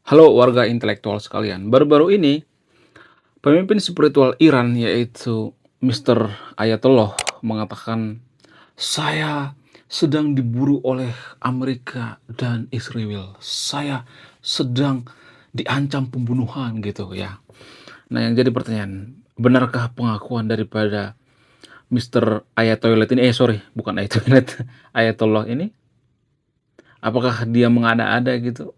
Halo warga intelektual sekalian, baru-baru ini pemimpin spiritual Iran yaitu Mr. Ayatollah mengatakan, "Saya sedang diburu oleh Amerika dan Israel. Saya sedang diancam pembunuhan," gitu ya. Nah, yang jadi pertanyaan, benarkah pengakuan daripada Mr. Ayatollah ini sorry, bukan Ayatollah, Ayatollah ini, apakah dia mengada-ada gitu?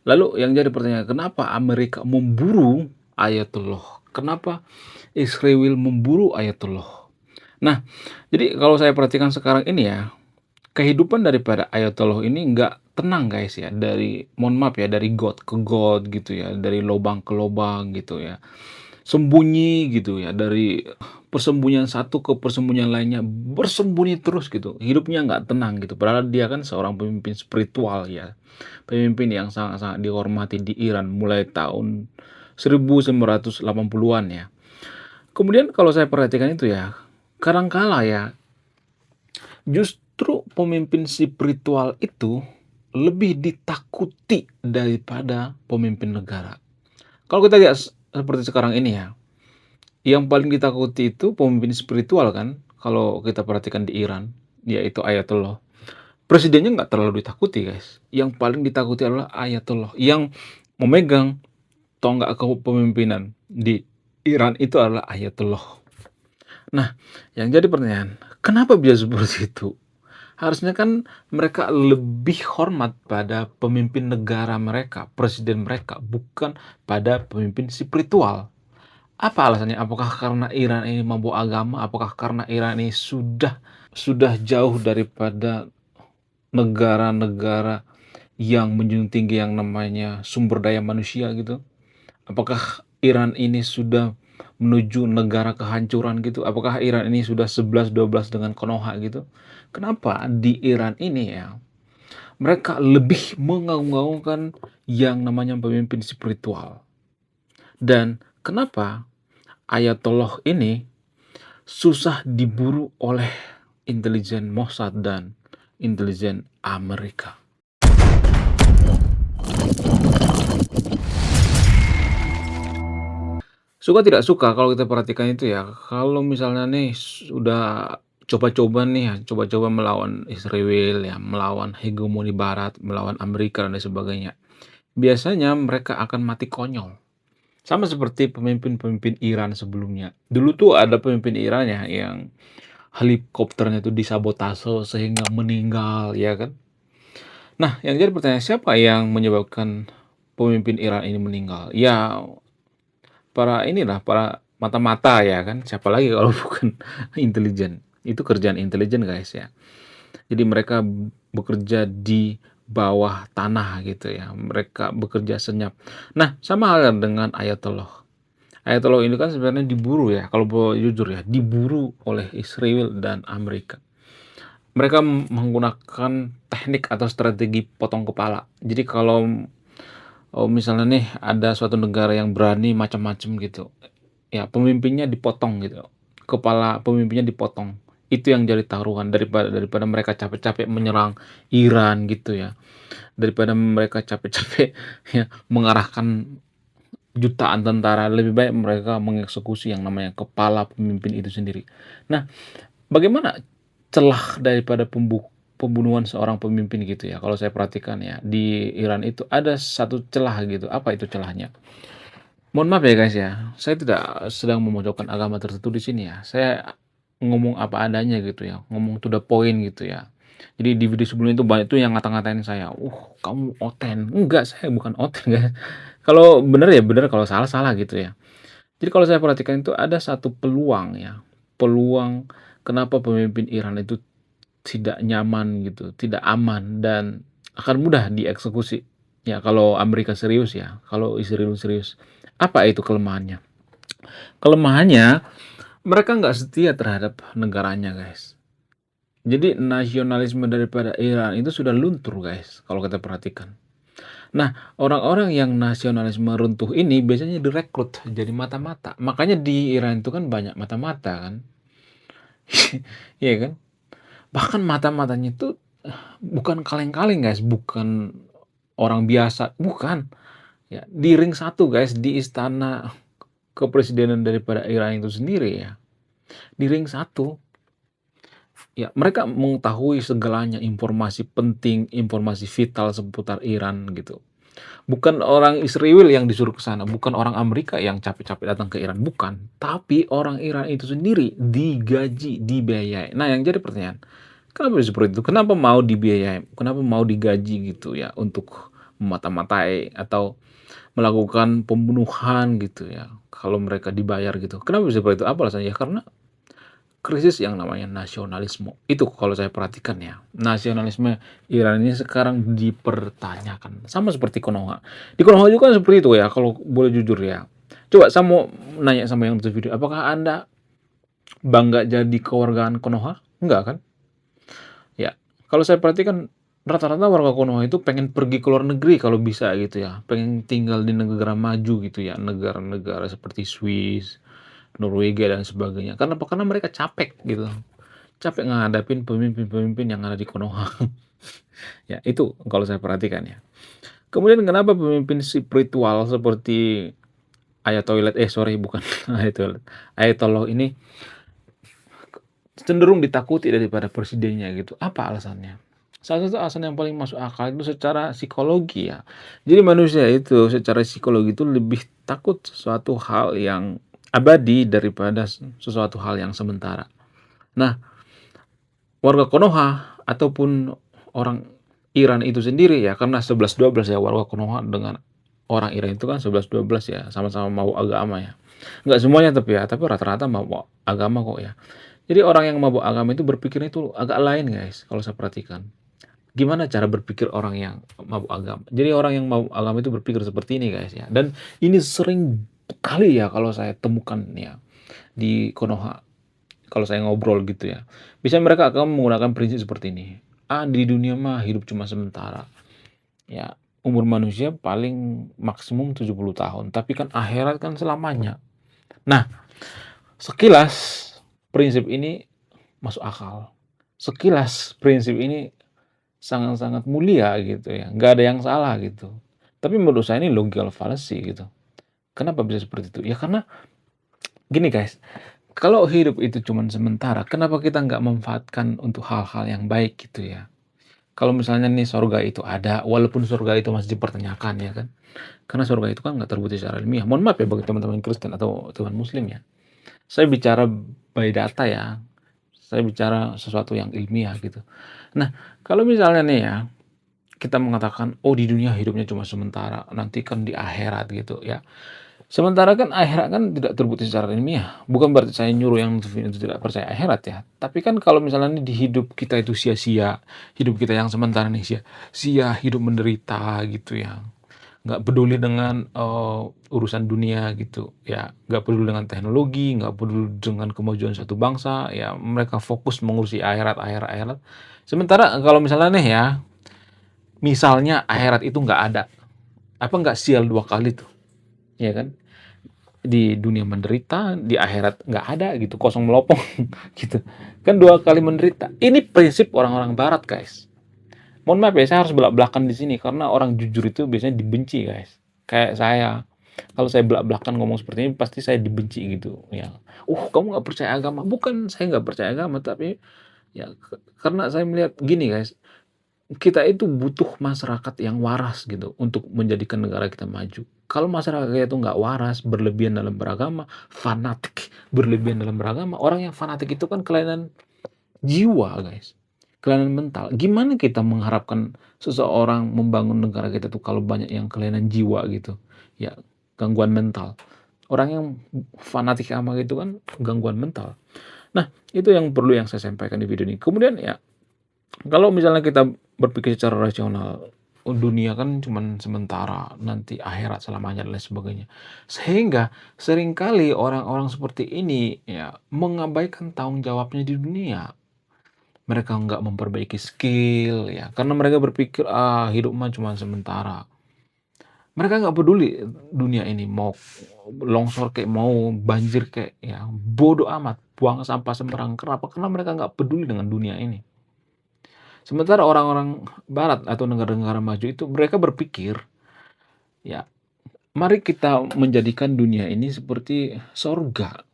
Lalu yang jadi pertanyaan, kenapa Amerika memburu Ayatollah? Kenapa Israel memburu Ayatollah? Nah, jadi kalau saya perhatikan sekarang ini ya, kehidupan daripada Ayatollah ini nggak tenang guys ya, dari mohon maaf ya, dari got ke got gitu ya, dari lubang ke lubang gitu ya. Sembunyi gitu ya, dari persembunyian satu ke persembunyian lainnya, bersembunyi terus gitu. Hidupnya nggak tenang gitu, padahal dia kan seorang pemimpin spiritual ya. Pemimpin yang sangat-sangat dihormati di Iran mulai tahun 1980-an ya. Kemudian kalau saya perhatikan itu ya, kadangkala ya, justru pemimpin spiritual itu lebih ditakuti daripada pemimpin negara. Kalau kita lihat seperti sekarang ini ya, yang paling ditakuti itu pemimpin spiritual kan, kalau kita perhatikan di Iran, yaitu Ayatollah. Presidennya nggak terlalu ditakuti guys, yang paling ditakuti adalah Ayatollah, yang memegang tonggak kepemimpinan di Iran itu adalah Ayatollah. Nah, yang jadi pertanyaan, kenapa bisa seperti itu? Harusnya kan mereka lebih hormat pada pemimpin negara mereka, presiden mereka, bukan pada pemimpin spiritual. Apa alasannya? Apakah karena Iran ini mabuk agama? Apakah karena Iran ini sudah jauh daripada negara-negara yang menjunjung tinggi yang namanya sumber daya manusia gitu? Apakah Iran ini sudah menuju negara kehancuran gitu? Apakah Iran ini sudah 11-12 dengan Konoha gitu? Kenapa di Iran ini ya, mereka lebih mengagung-agungkan yang namanya pemimpin spiritual? Dan kenapa Ayatollah ini susah diburu oleh intelijen Mossad dan intelijen Amerika? Suka tidak suka kalau kita perhatikan itu ya, kalau misalnya nih sudah coba-coba nih ya, coba-coba melawan Israel ya, melawan hegemoni barat, melawan Amerika dan lain sebagainya. Biasanya mereka akan mati konyol. Sama seperti pemimpin-pemimpin Iran sebelumnya. Dulu tuh ada pemimpin Iran ya yang helikopternya itu disabotase sehingga meninggal ya kan. Nah, yang jadi pertanyaan, siapa yang menyebabkan pemimpin Iran ini meninggal? Ya para mata-mata ya kan, siapa lagi kalau bukan intelijen. Itu kerjaan intelijen guys ya. Jadi mereka bekerja di bawah tanah gitu ya, mereka bekerja senyap. Nah, sama halnya dengan Ayatollah. Ayatollah ini kan sebenarnya diburu ya, kalau boleh jujur ya, diburu oleh Israel dan Amerika. Mereka menggunakan teknik atau strategi potong kepala. Jadi kalau misalnya nih ada suatu negara yang berani macam-macam gitu, ya pemimpinnya dipotong gitu, kepala pemimpinnya dipotong. Itu yang jadi taruhan daripada daripada mereka capek-capek menyerang Iran gitu ya, daripada mereka capek-capek ya mengarahkan jutaan tentara, lebih baik mereka mengeksekusi yang namanya kepala pemimpin itu sendiri. Nah, bagaimana celah daripada pembunuhan seorang pemimpin gitu ya, kalau saya perhatikan ya, di Iran itu ada satu celah gitu, apa itu celahnya? Mohon maaf ya guys ya, saya tidak sedang memojokkan agama tertentu di sini ya. Saya ngomong apa adanya gitu ya, ngomong to the point gitu ya. Jadi di video sebelumnya itu banyak tuh yang ngata-ngatain saya, kamu oten." Enggak, saya bukan oten guys. Kalau bener ya bener, kalau salah salah gitu ya. Jadi kalau saya perhatikan itu ada satu peluang ya, peluang kenapa pemimpin Iran itu tidak nyaman gitu, tidak aman dan akan mudah dieksekusi. Ya kalau Amerika serius ya, kalau Israel serius. Apa itu kelemahannya? Kelemahannya, mereka nggak setia terhadap negaranya, guys. Jadi nasionalisme daripada Iran itu sudah luntur, guys, kalau kita perhatikan. Nah, orang-orang yang nasionalisme runtuh ini biasanya direkrut jadi mata-mata. Makanya di Iran itu kan banyak mata-mata kan. Iya kan? Bahkan mata-matanya itu bukan kaleng-kaleng, guys, bukan orang biasa, bukan. Ya, di ring satu guys, di istana kepresidenan daripada Iran itu sendiri ya, di ring satu ya mereka mengetahui segalanya, informasi penting, informasi vital seputar Iran gitu. Bukan orang Israel yang disuruh ke sana, bukan orang Amerika yang capek-capek datang ke Iran, bukan. Tapi orang Iran itu sendiri digaji, dibiayai. Nah, yang jadi pertanyaan, kenapa bisa seperti itu? Kenapa mau dibiayai? Kenapa mau digaji gitu ya untuk memata-matai atau melakukan pembunuhan gitu ya, kalau mereka dibayar gitu. Kenapa bisa seperti itu? Apa alasannya? Ya karena krisis yang namanya nasionalisme. Itu kalau saya perhatikan ya, nasionalisme Iran ini sekarang dipertanyakan. Sama seperti Konoha. Di Konoha juga kan seperti itu ya, kalau boleh jujur ya. Coba saya mau nanya sama yang nonton video, apakah Anda bangga jadi kewargaan Konoha? Enggak kan? Ya, kalau saya perhatikan rata-rata warga Konoha itu pengen pergi ke luar negeri kalau bisa gitu ya, pengen tinggal di negara maju gitu ya, negara-negara seperti Swiss, Norwegia dan sebagainya. Karena apa? Karena mereka capek gitu, capek ngadapin pemimpin-pemimpin yang ada di Konoha. Ya, itu kalau saya perhatikan ya. Kemudian kenapa pemimpin spiritual seperti sorry bukan Ayatollah ini cenderung ditakuti daripada presidennya gitu. Apa alasannya? Salah satu alasan yang paling masuk akal itu secara psikologi ya. Jadi manusia itu secara psikologi itu lebih takut sesuatu hal yang abadi daripada sesuatu hal yang sementara. Nah, warga Konoha ataupun orang Iran itu sendiri ya, karena 11-12 ya warga Konoha dengan orang Iran itu kan 11-12 ya, sama-sama mau agama ya. Nggak semuanya tapi rata-rata mau agama kok ya. Jadi orang yang mabuk agama itu berpikirnya itu agak lain guys, kalau saya perhatikan. Gimana cara berpikir orang yang mabuk agama? Jadi orang yang mabuk agama itu berpikir seperti ini guys ya. Dan ini sering kali ya kalau saya temukan ya di Konoha. Kalau saya ngobrol gitu ya. Biasanya mereka akan menggunakan prinsip seperti ini. Di dunia mah hidup cuma sementara. Ya, umur manusia paling maksimum 70 tahun. Tapi kan akhirat kan selamanya. Nah, sekilas prinsip ini masuk akal. Sekilas prinsip ini sangat-sangat mulia gitu ya, nggak ada yang salah gitu. Tapi menurut saya ini logical fallacy gitu. Kenapa bisa seperti itu? Ya karena gini guys, kalau hidup itu cuman sementara, kenapa kita nggak manfaatkan untuk hal-hal yang baik gitu ya? Kalau misalnya nih surga itu ada, walaupun surga itu masih dipertanyakan ya kan, karena surga itu kan nggak terbukti secara ilmiah. Mohon maaf ya bagi teman-teman Kristen atau teman Muslim ya. Saya bicara by data ya, saya bicara sesuatu yang ilmiah gitu. Nah, kalau misalnya nih ya, kita mengatakan, "Oh, di dunia hidupnya cuma sementara, nanti kan di akhirat," gitu ya. Sementara kan akhirat kan tidak terbukti secara ilmiah. Bukan berarti saya nyuruh yang itu tidak percaya akhirat ya. Tapi kan kalau misalnya nih di hidup kita itu sia-sia, hidup kita yang sementara nih sia-sia, hidup menderita gitu ya. Nggak peduli dengan urusan dunia gitu ya, nggak peduli dengan teknologi, nggak peduli dengan kemajuan satu bangsa, ya mereka fokus mengurusi akhirat, akhirat, akhirat. Sementara kalau misalnya nih ya, misalnya akhirat itu nggak ada, apa nggak sial dua kali tuh, ya kan? Di dunia menderita, di akhirat nggak ada gitu, kosong melopong gitu. Kan dua kali menderita. Ini prinsip orang-orang barat, guys. Mohon maaf ya, saya harus belak-belakan di sini karena orang jujur itu biasanya dibenci, guys. Kayak saya. Kalau saya belak-belakan ngomong seperti ini, pasti saya dibenci gitu ya. Kamu nggak percaya agama? Bukan saya nggak percaya agama, tapi ya karena saya melihat gini, guys. Kita itu butuh masyarakat yang waras gitu untuk menjadikan negara kita maju. Kalau masyarakat kita itu nggak waras, berlebihan dalam beragama, fanatik berlebihan dalam beragama, orang yang fanatik itu kan kelainan jiwa, guys. Kelainan mental. Gimana kita mengharapkan seseorang membangun negara kita tuh kalau banyak yang kelainan jiwa gitu. Ya, gangguan mental. Orang yang fanatik sama gitu kan gangguan mental. Nah, itu yang perlu yang saya sampaikan di video ini. Kemudian ya, kalau misalnya kita berpikir secara rasional, dunia kan cuman sementara, nanti akhirat selamanya dan lain sebagainya. Sehingga seringkali orang-orang seperti ini ya mengabaikan tanggung jawabnya di dunia. Mereka nggak memperbaiki skill ya, karena mereka berpikir, hidup mah cuma sementara. Mereka nggak peduli dunia ini mau longsor kayak mau banjir kayak ya, bodo amat, buang sampah sembarangan. Kenapa? Karena mereka nggak peduli dengan dunia ini. Sementara orang-orang barat atau negara-negara maju itu mereka berpikir, ya Mari kita menjadikan dunia ini seperti sorga.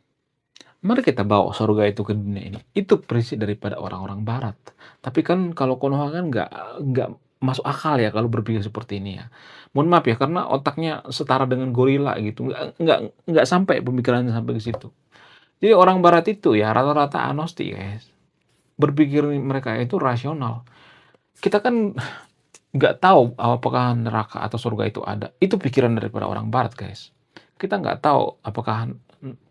Mari kita bawa sorga itu ke dunia ini. Itu prinsip daripada orang-orang barat. Tapi kan kalau Konoha kan nggak masuk akal ya kalau berpikir seperti ini ya. Mohon maaf ya, karena otaknya setara dengan gorila gitu. Nggak sampai pemikirannya sampai ke situ. Jadi orang barat itu ya rata-rata agnostik, guys. Berpikir mereka itu rasional. Kita kan nggak tahu apakah neraka atau surga itu ada. Itu pikiran daripada orang barat, guys. Kita nggak tahu apakah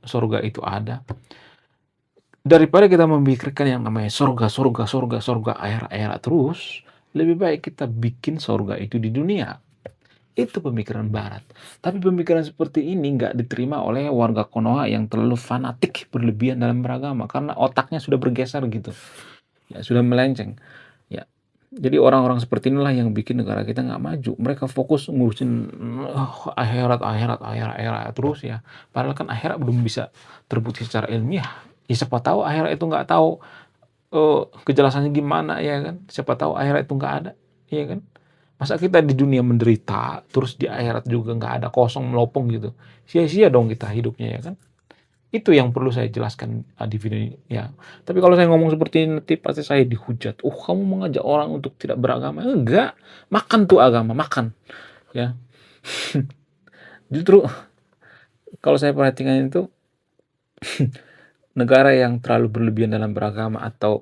surga itu ada. Daripada kita memikirkan yang namanya surga, surga, surga, surga, akhirat terus, lebih baik kita bikin surga itu di dunia. Itu pemikiran barat. Tapi pemikiran seperti ini nggak diterima oleh warga Konoha yang terlalu fanatik berlebihan dalam beragama karena otaknya sudah bergeser gitu. Ya, sudah melenceng. Ya. Jadi orang-orang seperti inilah yang bikin negara kita nggak maju. Mereka fokus ngurusin akhirat, akhirat, akhirat, akhirat terus ya. Padahal kan akhirat belum bisa terbukti secara ilmiah. Ya, siapa tahu akhirat itu nggak tahu kejelasannya gimana ya kan. Siapa tahu akhirat itu nggak ada, ya kan. Masa kita di dunia menderita, terus di akhirat juga nggak ada, kosong melopong gitu. Sia-sia dong kita hidupnya ya kan. Itu yang perlu saya jelaskan di video ini ya. Tapi kalau saya ngomong seperti ini nanti pasti saya dihujat. Oh, kamu mengajak orang untuk tidak beragama. Enggak, makan tuh agama, makan. Ya. Justru kalau saya perhatikan itu negara yang terlalu berlebihan dalam beragama atau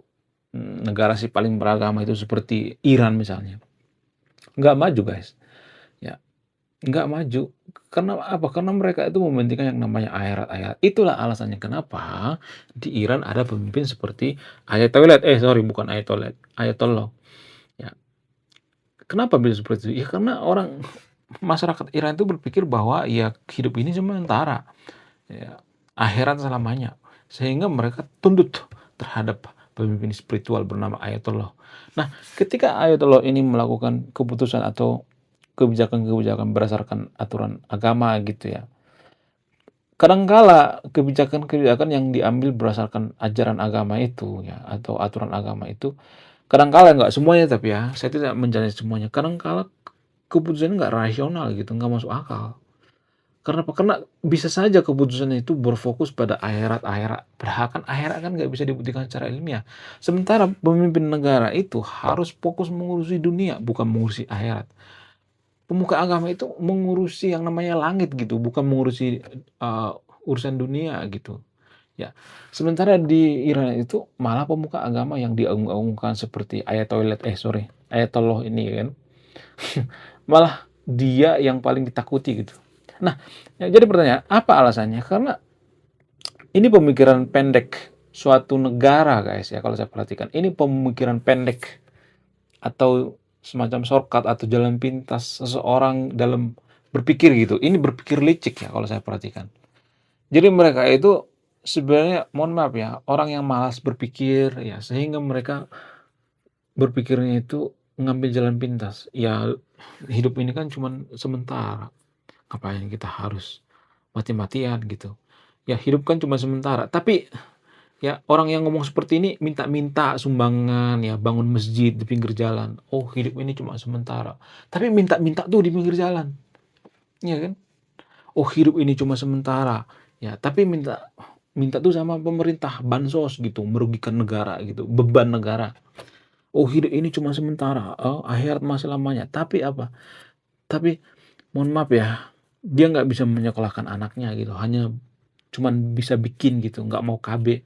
negara sih paling beragama itu seperti Iran misalnya. Nggak maju, guys. Ya, nggak maju. Karena apa? Karena mereka itu mementingkan yang namanya akhirat-akhirat. Itulah alasannya kenapa di Iran ada pemimpin seperti Ayatollah. Sorry, bukan Ayatollah. Ayatollah. Ya. Kenapa bisa seperti itu? Ya karena masyarakat Iran itu berpikir bahwa ya hidup ini sementara. Ya, akhirat selamanya. Sehingga mereka tunduk terhadap pemimpin spiritual bernama Ayatollah. Nah, ketika Ayatollah ini melakukan keputusan atau kebijakan-kebijakan berdasarkan aturan agama gitu ya. Kadangkala kebijakan-kebijakan yang diambil berdasarkan ajaran agama itu ya atau aturan agama itu kadangkala nggak semuanya tapi ya, saya tidak menjalani semuanya. Kadangkala keputusannya nggak rasional gitu, nggak masuk akal. Karena apa? Karena bisa saja keputusan itu berfokus pada akhirat-akhirat. Padahal kan akhirat kan nggak bisa dibuktikan secara ilmiah. Sementara pemimpin negara itu harus fokus mengurusi dunia, bukan mengurusi akhirat. Pemuka agama itu mengurusi yang namanya langit gitu, bukan mengurusi urusan dunia gitu. Ya, sementara di Iran itu malah pemuka agama yang diagung-agungkan seperti Ayatollah ini kan, malah dia yang paling ditakuti gitu. Nah, ya jadi pertanyaan, apa alasannya? Karena ini pemikiran pendek suatu negara, guys ya, kalau saya perhatikan. Ini pemikiran pendek atau semacam shortcut atau jalan pintas seseorang dalam berpikir gitu. Ini berpikir licik ya kalau saya perhatikan. Jadi mereka itu sebenarnya mohon maaf ya, orang yang malas berpikir ya, sehingga mereka berpikirnya itu ngambil jalan pintas. Ya hidup ini kan cuman sementara. Ngapain kita harus mati-matian gitu. Ya hidup kan cuma sementara. Tapi ya, orang yang ngomong seperti ini minta-minta sumbangan ya, bangun masjid di pinggir jalan. Oh, hidup ini cuma sementara. Tapi minta-minta tuh di pinggir jalan. Iya kan? Oh, hidup ini cuma sementara. Ya, tapi minta minta tuh sama pemerintah bansos gitu, merugikan negara gitu, beban negara. Oh, hidup ini cuma sementara. Oh, akhirat masih lamanya. Tapi apa? Tapi mohon maaf ya, dia nggak bisa menyekolahkan anaknya gitu. Hanya cuman bisa bikin gitu, nggak mau KB.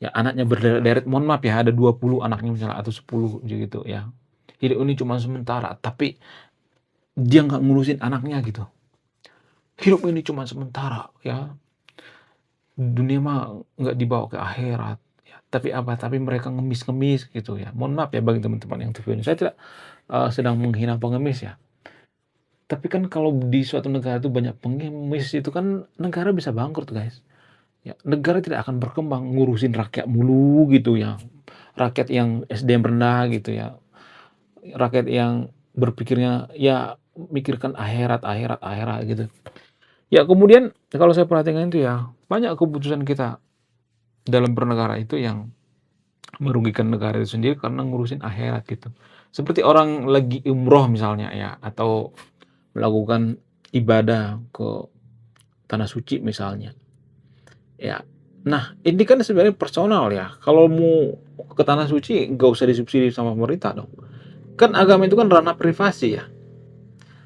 Ya anaknya berderet-deret, mohon maaf ya, ada 20 anaknya misalnya atau 10 gitu ya. Hidup ini cuma sementara, tapi dia nggak ngurusin anaknya gitu. Hidup ini cuma sementara ya. Dunia mah nggak dibawa ke akhirat. Ya, tapi apa? Tapi mereka ngemis-ngemis gitu ya. Mohon maaf ya bagi teman-teman yang TV ini. Saya tidak sedang menghina pengemis ya. Tapi kan kalau di suatu negara itu banyak pengemis itu kan negara bisa bangkrut, guys. Ya, negara tidak akan berkembang ngurusin rakyat mulu gitu ya. Rakyat yang SDM rendah gitu ya. Rakyat yang berpikirnya ya mikirkan akhirat, akhirat, akhirat gitu. Ya kemudian kalau saya perhatikan itu ya banyak keputusan kita dalam bernegara itu yang merugikan negara itu sendiri karena ngurusin akhirat gitu. Seperti orang lagi umroh misalnya ya atau melakukan ibadah ke tanah suci misalnya, ya. Nah, ini kan sebenarnya personal ya, kalau mau ke tanah suci nggak usah disubsidi sama pemerintah dong. Kan agama itu kan ranah privasi ya,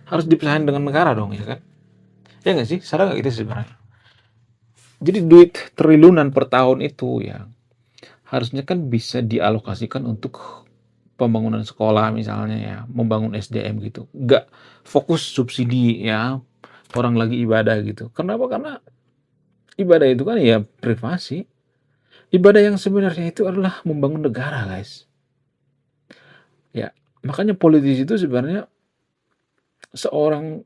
harus dipisahin dengan negara dong ya kan? Ya nggak sih? Sadar nggak gitu sebenarnya? Jadi duit triliunan per tahun itu ya, harusnya kan bisa dialokasikan untuk pembangunan sekolah misalnya ya, membangun SDM gitu. Nggak fokus subsidi ya, orang lagi ibadah gitu. Kenapa? Karena ibadah itu kan ya privasi. Ibadah yang sebenarnya itu adalah membangun negara, guys. Ya, makanya politisi itu sebenarnya seorang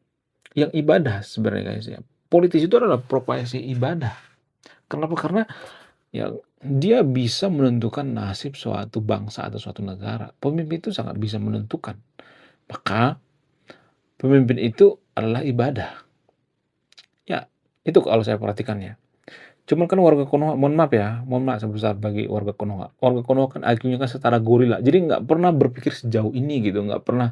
yang ibadah sebenarnya, guys ya. Politisi itu adalah profesi ibadah. Kenapa? Karena ya dia bisa menentukan nasib suatu bangsa atau suatu negara. Pemimpin itu sangat bisa menentukan. Maka pemimpin itu adalah ibadah. Ya, itu kalau saya perhatikan ya. Cuman kan warga Konoha, mohon maaf sebesar bagi warga Konoha. Warga Konoha kan IQ-nya kan setara gorila, jadi nggak pernah berpikir sejauh ini gitu, nggak pernah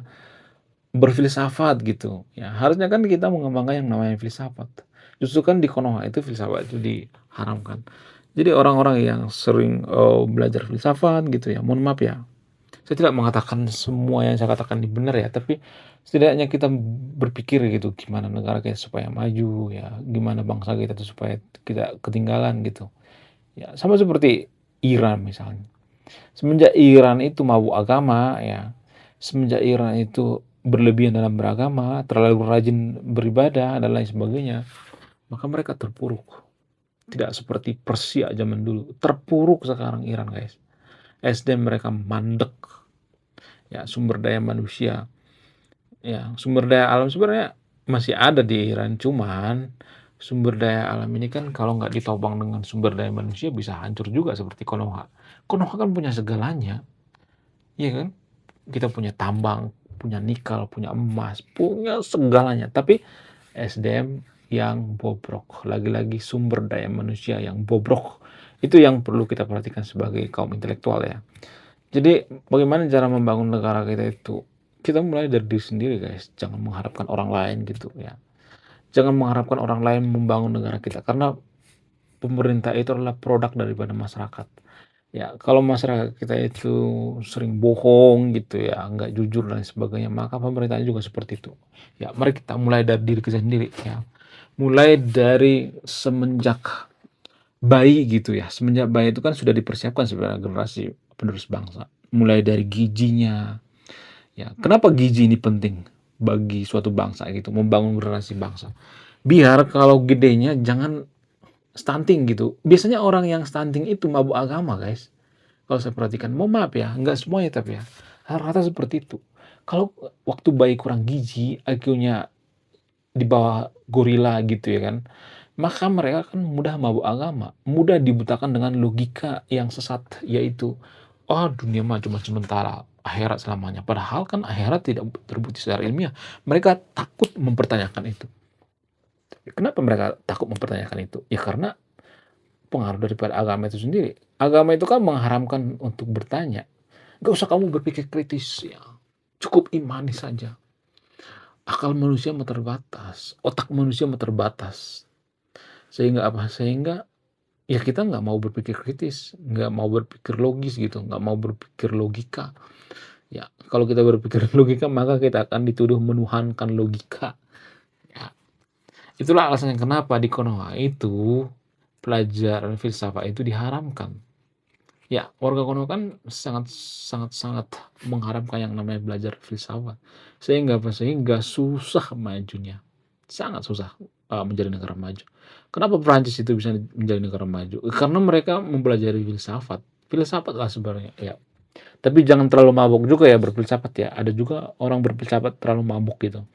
berfilsafat gitu. Ya, harusnya kan kita mengembangkan yang namanya filsafat. Justru kan di Konoha itu filsafat itu diharamkan. Jadi orang-orang yang sering belajar filsafat gitu ya, mohon maaf ya, saya tidak mengatakan semua yang saya katakan ini benar ya, tapi setidaknya kita berpikir gitu, gimana negara kita supaya maju ya, gimana bangsa kita tuh supaya tidak ketinggalan gitu. Ya, sama seperti Iran misalnya. Semenjak Iran itu mabuk agama ya, semenjak Iran itu berlebihan dalam beragama, terlalu rajin beribadah dan lain sebagainya, maka mereka terpuruk. Tidak seperti Persia zaman dulu. Terpuruk sekarang Iran, guys. SDM mereka mandek. Ya, sumber daya manusia. Ya, sumber daya alam sebenarnya masih ada di Iran, cuman sumber daya alam ini kan kalau nggak ditopang dengan sumber daya manusia bisa hancur juga seperti Konoha. Konoha kan punya segalanya, iya kan? Kita punya tambang, punya nikel, punya emas, punya segalanya. Tapi SDM yang bobrok, lagi-lagi sumber daya manusia yang bobrok. Itu yang perlu kita perhatikan sebagai kaum intelektual ya. Jadi bagaimana cara membangun negara kita itu? Kita mulai dari diri sendiri, guys. Jangan mengharapkan orang lain gitu ya. Jangan mengharapkan orang lain membangun negara kita karena pemerintah itu adalah produk daripada masyarakat. Ya, kalau masyarakat kita itu sering bohong gitu ya, nggak jujur dan sebagainya, maka pemerintahnya juga seperti itu. Ya, mari kita mulai dari diri kita sendiri ya. Mulai dari semenjak bayi gitu ya. Semenjak bayi itu kan sudah dipersiapkan sebenarnya generasi penerus bangsa. Mulai dari gizinya. Ya, kenapa gizi ini penting bagi suatu bangsa gitu, membangun generasi bangsa. Biar kalau gedenya jangan stunting gitu. Biasanya orang yang stunting itu mabuk agama, guys. Kalau saya perhatikan, mohon maaf ya, nggak semuanya tapi ya. Rata-rata seperti itu. Kalau waktu bayi kurang gizi, IQ-nya di bawah gorila gitu ya kan, maka mereka kan mudah mabuk agama, mudah dibutakan dengan logika yang sesat, yaitu, "Oh, dunia mah cuma sementara, akhirat selamanya." Padahal kan akhirat tidak terbukti secara ilmiah. Mereka takut mempertanyakan itu. Kenapa mereka takut mempertanyakan itu? Ya karena pengaruh daripada agama itu sendiri. Agama itu kan mengharamkan untuk bertanya. Gak usah kamu berpikir kritis ya. Cukup imani saja. Akal manusia mah terbatas, otak manusia mah terbatas. Sehingga apa? Sehingga ya kita nggak mau berpikir kritis, nggak mau berpikir logis gitu, nggak mau berpikir logika. Ya, kalau kita berpikir logika maka kita akan dituduh menuhankan logika. Ya, itulah alasannya kenapa di Konoha itu pelajaran filsafat itu diharamkan. Ya, warga Konoha kan sangat mengharapkan yang namanya belajar filsafat. Sehingga apa? Sehingga susah majunya. Sangat susah menjadi negara maju. Kenapa Prancis itu bisa menjadi negara maju? Karena mereka mempelajari filsafat. Filsafat lah sebenarnya ya. Tapi jangan terlalu mabuk juga ya berfilsafat ya. Ada juga orang berfilsafat terlalu mabuk gitu.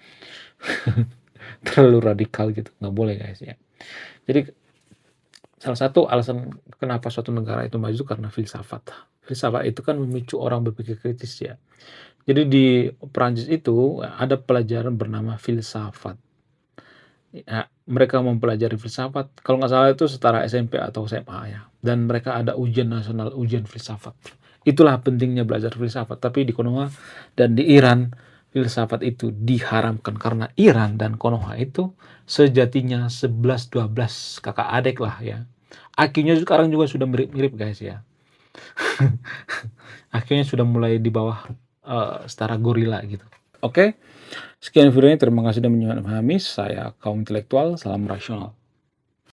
Terlalu radikal gitu. Nggak boleh guys ya. Jadi salah satu alasan kenapa suatu negara itu maju karena filsafat. Filsafat itu kan memicu orang berpikir kritis ya. Jadi di Perancis itu ada pelajaran bernama filsafat. Ya, mereka mempelajari filsafat. Kalau nggak salah itu setara SMP atau SMA ya. Dan mereka ada ujian nasional, ujian filsafat. Itulah pentingnya belajar filsafat. Tapi di Konoha dan di Iran, filsafat itu diharamkan karena Iran dan Konoha itu sejatinya 11-12 kakak adik lah ya. IQ-nya sekarang juga sudah mirip-mirip guys ya. IQ-nya sudah mulai di bawah setara gorila gitu. Oke, sekian videonya. Terima kasih sudah memahami. Saya kaum intelektual, salam rasional.